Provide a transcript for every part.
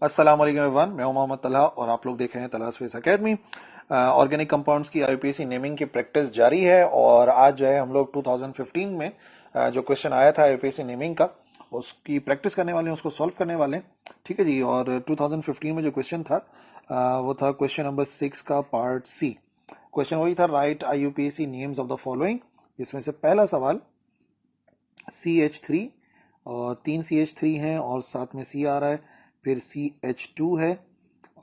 अस्सलाम वालेकुम एवरीवन, मैं हूं मोहम्मद तलहा और आप लोग देख रहे हैं Talha space academy. Organic compounds की आईयूपीएसी नेमिंग की प्रैक्टिस जारी है और आज जो है हम लोग 2015 में जो क्वेश्चन आया था आईयूपीएसी नेमिंग का उसकी प्रैक्टिस करने वाले हैं, उसको सॉल्व करने वाले हैं। ठीक है जी। और 2015 में जो क्वेश्चन था वो था क्वेश्चन नंबर 6 का पार्ट सी। क्वेश्चन वही था, right IUPAC names of the following, जिसमें से पहला सवाल CH3 और 3 CH3 हैं और साथ में C आ रहा है, फिर CH2 है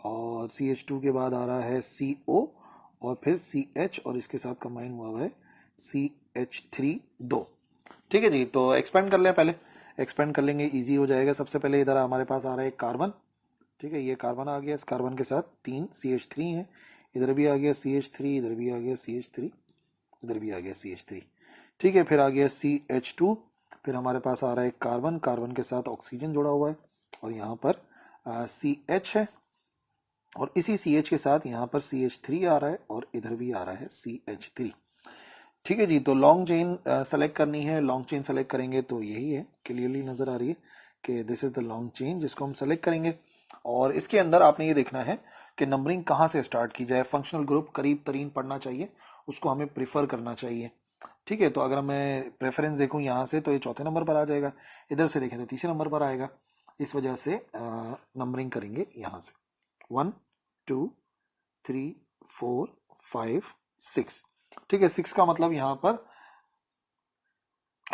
और CH2 के बाद आ रहा है CO और फिर CH और इसके साथ कंबाइन हुआ है CH3 दो। ठीक है जी। तो एक्सपेंड कर लें, पहले एक्सपेंड कर लेंगे, इजी हो जाएगा। सबसे पहले इधर हमारे पास आ रहा है कार्बन। ठीक है, ये कार्बन आ गया, इस कार्बन के साथ 3 CH3 है, इधर भी आ गया CH3, इधर भी आ गया CH3, इधर भी आ गया CH3। ठीक है, फिर आ गया CH2, फिर हमारे पास आ रहा है कार्बन, कार्बन के साथ ऑक्सीजन जुड़ा हुआ है और यहाँ पर CH है और इसी CH के साथ यहाँ पर CH3 आ रहा है और इधर भी आ रहा है CH3। ठीक है जी। तो लॉन्ग चेन सेलेक्ट करनी है, लॉन्ग चेन सेलेक्ट करेंगे तो यही है, क्लियरली नजर आ रही है कि this is the long chain जिसको हम सेलेक्ट करेंगे। और इसके अंदर आपने ये देखना है कि नंबरिंग कहाँ से स्टार्ट की जाए। फंक्शनल ग्रुप करीब तरीन पढ़ना चाहिए, उसको हमें प्रिफर करना चाहिए। ठीक है, तो अगर मैं प्रेफरेंस देखूं यहाँ से तो ये चौथे नंबर पर आ जाएगा, इधर से देखें तो तीसरे नंबर पर आएगा। इस वजह से नंबरिंग करेंगे यहाँ से 1 2 3 4 5 6। ठीक है, 6 का मतलब यहाँ पर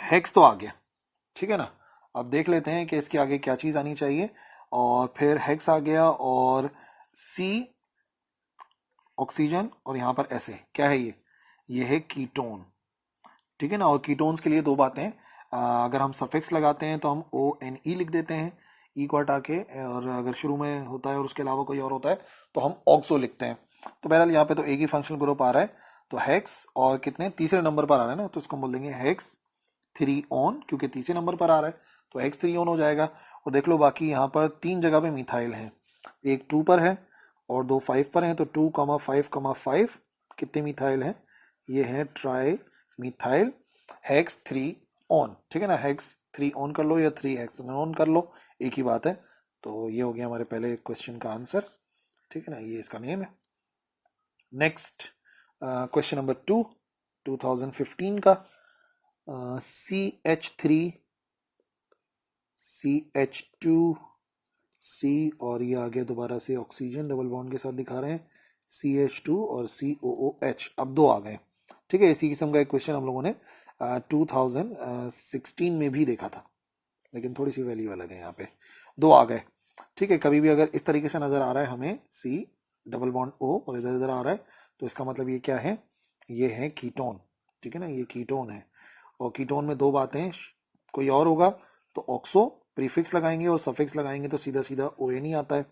हेक्स तो आ गया। ठीक है ना। अब देख लेते हैं कि इसके आगे क्या चीज आनी चाहिए। और फिर हेक्स आ गया और सी ऑक्सीजन और यहाँ पर ऐसे क्या है, ये है कीटोन। ठीक है ना। और कीटोन्स के लिए दो बातें हैं, अगर हम सफिक्स लगाते हैं तो हम ONE लिख देते हैं, ई को हटा के, और अगर शुरू में होता है और उसके अलावा कोई और होता है तो हम ऑक्सो लिखते हैं। तो बहरहाल यहाँ पे तो एक ही फंक्शनल ग्रुप आ रहा है, तो हेक्स और कितने, तीसरे नंबर पर आ रहा है ना, तो इसको हम बोल देंगे हेक्स 3 ऑन, क्योंकि तीसरे नंबर पर आ रहा है तो हेक्स 3 ऑन हो जाएगा। और देख लो बाकी यहाँ पर 3 जगह पे मिथाइल है, एक 2 पर है और 2 5 पर है, तो 2,5,5 कितने मिथाइल हैं, ये है ट्राई मिथाइल हेक्स 3 ऑन। ठीक है ना, हेक्स 3 ऑन कर लो या 3 हेक्स ऑन कर लो, एक ही बात है। तो ये हो गया हमारे पहले क्वेश्चन का आंसर। ठीक है ना, ये इसका नेम है। नेक्स्ट क्वेश्चन नंबर 2 2015 का, CH3 CH2 C और ये आ गया दोबारा से ऑक्सीजन, डबल बॉन्ड के साथ दिखा रहे हैं CH2 और COOH, अब दो आ गए। ठीक है, इसी किस्म का एक क्वेश्चन हम लोगों ने 2016 में भी देखा था, लेकिन थोड़ी सी वैल्यू अलग है, यहाँ पे दो आ गए। ठीक है, कभी भी अगर इस तरीके से नजर आ रहा है हमें C डबल बॉन्ड O और इधर इधर आ रहा है तो इसका मतलब ये क्या है, ये है कीटोन। ठीक है ना, ये कीटोन है। और कीटोन में दो बातें, कोई और होगा तो ऑक्सो प्रीफिक्स लगाएंगे और सफिक्स लगाएंगे तो सीधा सीधा ONE आता है।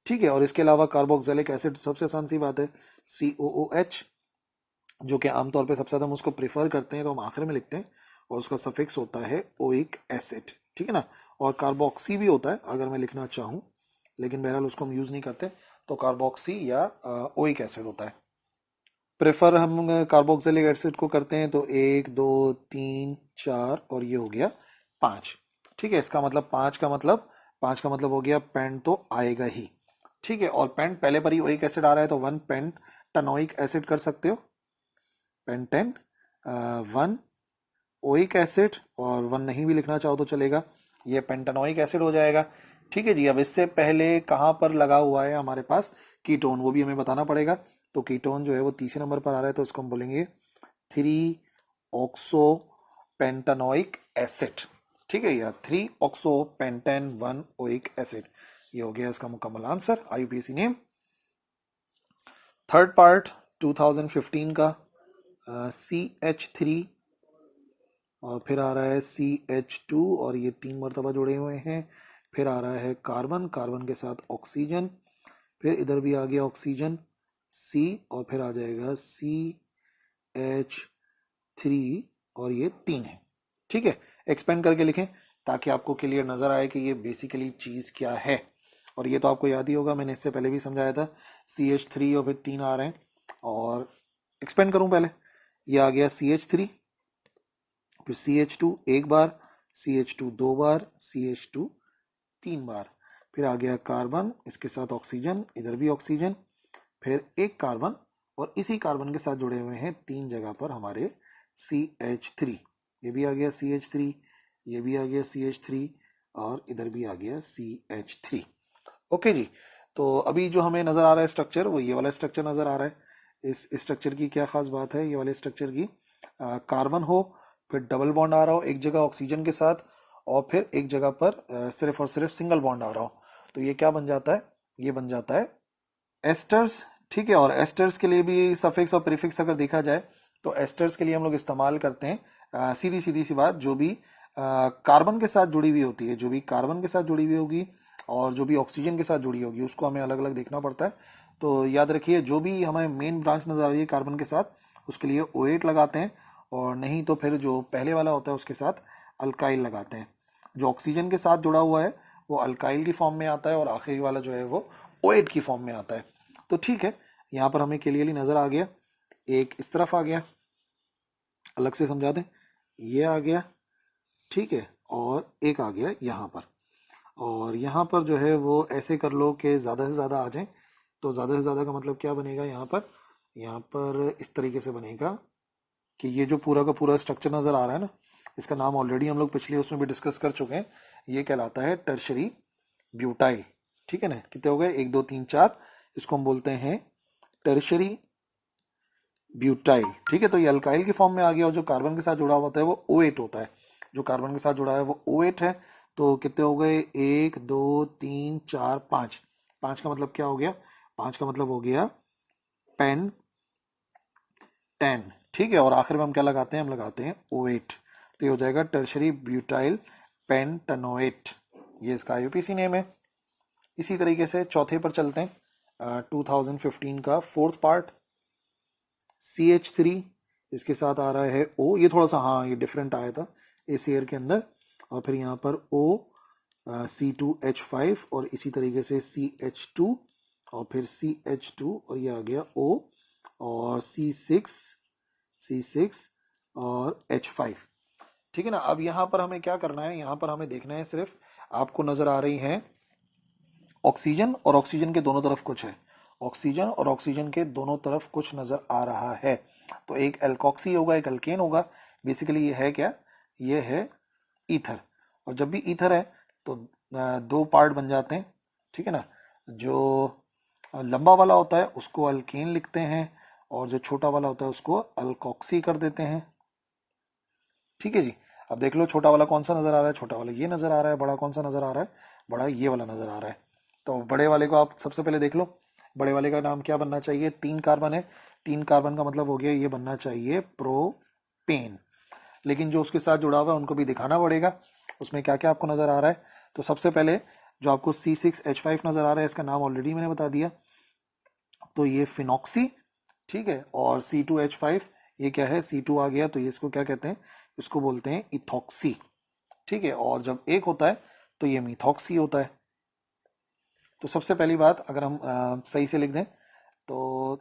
ठीक है, और इसके अलावा कार्बोक्सिलिक एसिड सबसे आसान सी बात है, COOH, जो कि आमतौर पे सबसे ज्यादा हम उसको प्रिफर करते हैं तो हम आखिर में लिखते हैं, और उसका सफिक्स होता है ओइक एसिड। ठीक है ना, और कार्बोक्सी भी होता है अगर मैं लिखना चाहूँ, लेकिन बहरहाल उसको हम यूज नहीं करते, तो कार्बोक्सी या ओइक एसिड होता है। प्रेफर हम कार्बोक्सिलिक एसिड को करते हैं तो 1 2 3 4 और ये हो गया 5। ठीक है, इसका मतलब 5 का मतलब हो गया पेंट तो आएगा ही। ठीक है, और पेंट पहले पर ही ओइक एसिड आ रहा है तो 1 पेंट टनोइक एसिड कर सकते हो, पेंटेन 1 ओइक एसिड, और 1 नहीं भी लिखना चाहो तो चलेगा, ये पेंटानोइक एसिड हो जाएगा। ठीक है जी। अब इससे पहले कहाँ पर लगा हुआ है हमारे पास कीटोन, वो भी हमें बताना पड़ेगा। तो कीटोन जो है वो तीसरे नंबर पर आ रहा है तो उसको हम बोलेंगे 3 ऑक्सो पेंटानोइक एसिड। ठीक है, या 3 ऑक्सो पेंटेन 1 ओइक एसिड, ये हो गया इसका मुकम्मल answer, IUPAC name. Third part 2015 का, CH3 और फिर आ रहा है CH2 और ये 3 मरतबा जुड़े हुए हैं, फिर आ रहा है कार्बन, कार्बन के साथ ऑक्सीजन, फिर इधर भी आ गया ऑक्सीजन C और फिर आ जाएगा CH3 और ये 3 है। ठीक है, एक्सपेंड करके लिखें ताकि आपको क्लियर नजर आए कि ये बेसिकली चीज क्या है। और ये तो आपको याद ही होगा, मैंने इससे पहले भी समझाया था, CH3 और फिर 3 आ रहे हैं। और एक्सपेंड करूं पहले, ये आ गया CH3, फिर CH2 एक बार, CH2 दो बार, CH2 तीन बार, फिर आ गया कार्बन, इसके साथ ऑक्सीजन, इधर भी ऑक्सीजन, फिर एक कार्बन, और इसी कार्बन के साथ जुड़े हुए हैं 3 जगह पर हमारे CH3। ये भी आ गया CH3, ये भी आ गया CH3, और इधर भी आ गया CH3। ओके जी। तो अभी जो हमें नजर आ रहा है स्ट्रक्चर, वो ये वाला स्ट्रक्चर नजर आ रहा है। इस स्ट्रक्चर की क्या खास बात है, ये वाले स्ट्रक्चर की, कार्बन हो, फिर डबल बॉन्ड आ रहा हो एक जगह ऑक्सीजन के साथ, और फिर एक जगह पर सिर्फ और सिर्फ सिंगल बॉन्ड आ रहा हो। तो ये क्या बन जाता है, ये बन जाता है एस्टर्स। ठीक है, और एस्टर्स के लिए भी सफिक्स और प्रीफिक्स अगर देखा जाए तो एस्टर्स के लिए हम लोग इस्तेमाल करते हैं सीधी सीधी सी बात, जो भी कार्बन के साथ जुड़ी हुई होती है, जो भी कार्बन के साथ जुड़ी हुई होगी और जो भी ऑक्सीजन के साथ जुड़ी होगी, उसको हमें अलग अलग देखना पड़ता है। तो याद रखिए, जो भी हमें मेन ब्रांच नजर आ रही है कार्बन के साथ, उसके लिए OH लगाते हैं, और नहीं तो फिर जो पहले वाला होता है उसके साथ अल्काइल लगाते हैं। जो ऑक्सीजन के साथ जुड़ा हुआ है वो अल्काइल की फॉर्म में आता है, और आखिरी वाला जो है वो OH की फॉर्म में आता है। तो ठीक है, यहाँ पर हमें क्लियरली नजर आ गया, एक इस तरफ आ गया, अलग से समझा दें, ये आ गया, ठीक है, और एक आ गया यहाँ पर। और यहाँ पर जो है वो ऐसे कर लो कि ज़्यादा से ज़्यादा आ जाए। तो ज़्यादा से ज़्यादा का मतलब क्या बनेगा, यहाँ पर इस तरीके से बनेगा कि ये जो पूरा का पूरा स्ट्रक्चर नज़र आ रहा है ना, इसका नाम ऑलरेडी हम लोग पिछले उसमें भी डिस्कस कर चुके हैं। ये कहलाता है टर्शरी ब्यूटाइल। ठीक है ना, कितने हो गए, 1 2 3 4, इसको हम बोलते हैं टर्शरी ब्यूटाइल। ठीक है, तो ये अल्काइल की फॉर्म में आ गया, और जो कार्बन के साथ जुड़ा होता है वो OH होता है। जो कार्बन के साथ जुड़ा है वो OH है। तो कितने हो गए, 1 2 3 4 5। 5 का मतलब क्या हो गया, 5 का मतलब हो गया पेन 10। ठीक है, और आखिर में हम क्या लगाते हैं, हम लगाते हैं OH। तो ये हो जाएगा टर्शरी ब्यूटाइल पेंटेनोएट, ये इसका IUPAC नेम है। इसी तरीके से चौथे पर चलते हैं, 2015 का 4th पार्ट, CH3, इसके साथ आ रहा है O। ये थोड़ा सा, हाँ, ये डिफरेंट आया था इस ईयर के अंदर। और फिर यहाँ पर O, C2H5, और इसी तरीके से CH2, और फिर CH2, और ये आ गया O, और C6 और H5। ठीक है ना। अब यहाँ पर हमें क्या करना है, यहाँ पर हमें देखना है, सिर्फ आपको नजर आ रही है ऑक्सीजन, और ऑक्सीजन के दोनों तरफ कुछ है, ऑक्सीजन और ऑक्सीजन के दोनों तरफ कुछ नजर आ रहा है। तो एक एल्कोक्सी होगा, एक अल्केन होगा। बेसिकली ये है क्या, ये है ईथर। और जब भी ईथर है तो 2 पार्ट बन जाते हैं। ठीक है ना, जो लंबा वाला होता है उसको अल्केन लिखते हैं, और जो छोटा वाला होता है उसको अल्कोक्सी कर देते हैं। ठीक है जी। अब देख लो, छोटा वाला कौन सा नजर आ रहा है, छोटा वाला ये नजर आ रहा है, बड़ा कौन सा नजर आ रहा है, बड़ा ये वाला नजर आ रहा है। तो बड़े वाले को आप सबसे पहले देख लो, बड़े वाले का नाम क्या बनना चाहिए, 3 कार्बन है, 3 कार्बन का मतलब हो गया ये बनना चाहिए प्रोपेन। लेकिन जो उसके साथ जुड़ा हुआ है उनको भी दिखाना पड़ेगा, उसमें क्या क्या आपको नजर आ रहा है। तो सबसे पहले जो आपको C6H5 नजर आ रहा है, इसका नाम ऑलरेडी मैंने बता दिया, तो ये फिनॉक्सी। ठीक है, और C2H5, ये क्या है, C2 आ गया, तो ये इसको क्या कहते हैं, इसको बोलते हैं इथॉक्सी। ठीक है, और जब एक होता है तो ये मिथॉक्सी होता है। तो सबसे पहली बात, अगर हम सही से लिख दें, तो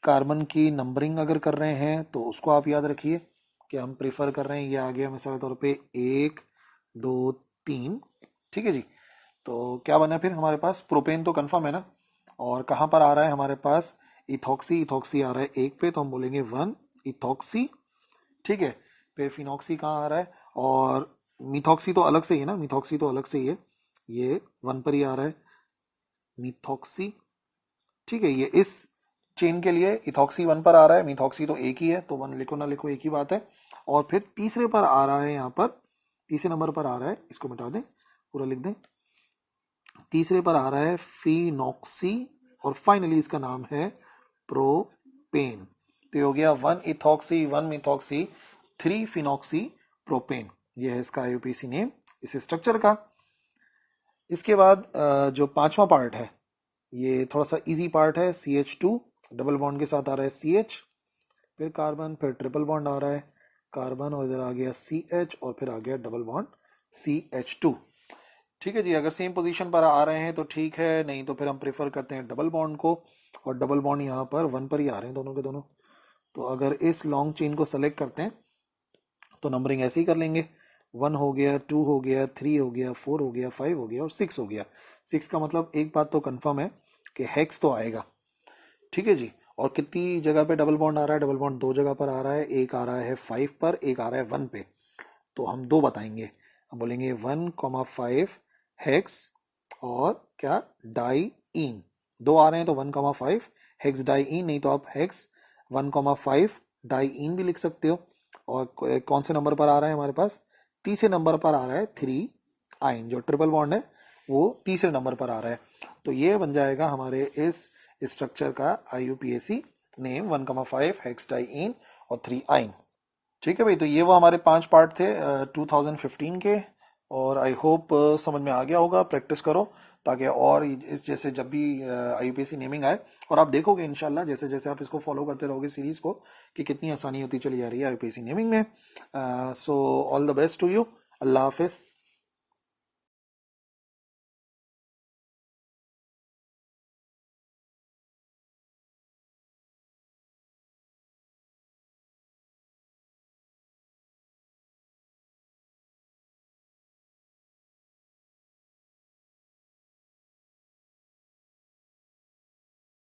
कार्बन की नंबरिंग अगर कर रहे हैं तो उसको आप याद रखिए कि हम प्रेफर कर रहे हैं, ये आ गया मिसाल के तौर पे 1 2 3। ठीक है जी। तो क्या बना फिर हमारे पास, प्रोपेन तो कंफर्म है ना, और कहाँ पर आ रहा है हमारे पास, इथॉक्सी। इथॉक्सी आ रहा है 1 पे, तो हम बोलेंगे 1 इथॉक्सी। ठीक है, फिर फिनॉक्सी कहाँ आ रहा है, और मिथॉक्सी तो अलग से ही है ना, मिथॉक्सी तो अलग से ही है, ये 1 पर ही आ रहा है मिथॉक्सी। ठीक है, ये इस चेन के लिए इथॉक्सी 1 पर आ रहा है, मिथॉक्सी तो एक ही है, तो 1 लिखो ना लिखो एक ही बात है। और फिर तीसरे पर आ रहा है, यहाँ पर तीसरे नंबर पर आ रहा है, इसको मिटा दें, पूरा लिख दें, तीसरे पर आ रहा है फिनॉक्सी, और फाइनली इसका नाम है प्रोपेन। तो हो गया 1 इथॉक्सी, 1 मिथॉक्सी, 3 फिनॉक्सी प्रोपेन। ये है इसका IUPAC नेम इस स्ट्रक्चर का। इसके बाद जो 5वां पार्ट है, ये थोड़ा सा इजी पार्ट है, CH2, डबल बॉन्ड के साथ आ रहा है CH, फिर कार्बन, फिर ट्रिपल बॉन्ड आ रहा है कार्बन, और इधर आ गया CH, और फिर आ गया डबल बॉन्ड CH2। ठीक है जी, अगर सेम पोजीशन पर आ रहे हैं तो ठीक है, नहीं तो फिर हम प्रेफर करते हैं डबल बॉन्ड को, और डबल बॉन्ड यहाँ पर 1 पर ही आ रहे हैं दोनों के दोनों। तो अगर इस लॉन्ग चेन को सेलेक्ट करते हैं तो नंबरिंग ऐसे ही कर लेंगे, 1 हो गया, 2 हो गया, 3 हो गया, 4 हो गया, 5 हो गया और 6 हो गया। 6 का मतलब एक बात तो कंफर्म है कि हेक्स तो आएगा। ठीक है जी। और कितनी जगह पे डबल बॉन्ड आ रहा है? डबल बॉन्ड 2 जगह पर आ रहा है, एक आ रहा है 5 पर, एक आ रहा है 1 पे। तो हम 2 बताएंगे, हम बोलेंगे 1,5 हेक्स और क्या, डाई इन। 2 आ रहे हैं तो 1,5 हेक्स डाई इन, नहीं तो आप हेक्स 1,5 डाई इन भी लिख सकते हो। और कौन से नंबर पर आ रहा है हमारे पास? तीसरे नंबर पर आ रहा है 3 आइन, जो ट्रिपल बॉन्ड है वो तीसरे नंबर पर आ रहा है। तो ये बन जाएगा हमारे इस स्ट्रक्चर का IUPAC नेम, 1,5 हेक्स डाई इन और 3 आइन। ठीक है भाई, तो ये वो हमारे 5 पार्ट थे 2015 के। और आई होप समझ में आ गया होगा। प्रैक्टिस करो ताकि और इस जैसे जब भी IUPAC नेमिंग आए, और आप देखोगे इंशाल्लाह जैसे जैसे आप इसको फॉलो करते रहोगे सीरीज को, कि कितनी आसानी होती चली जा रही है IUPAC नेमिंग में। So all the best to you. अल्लाह हाफिज।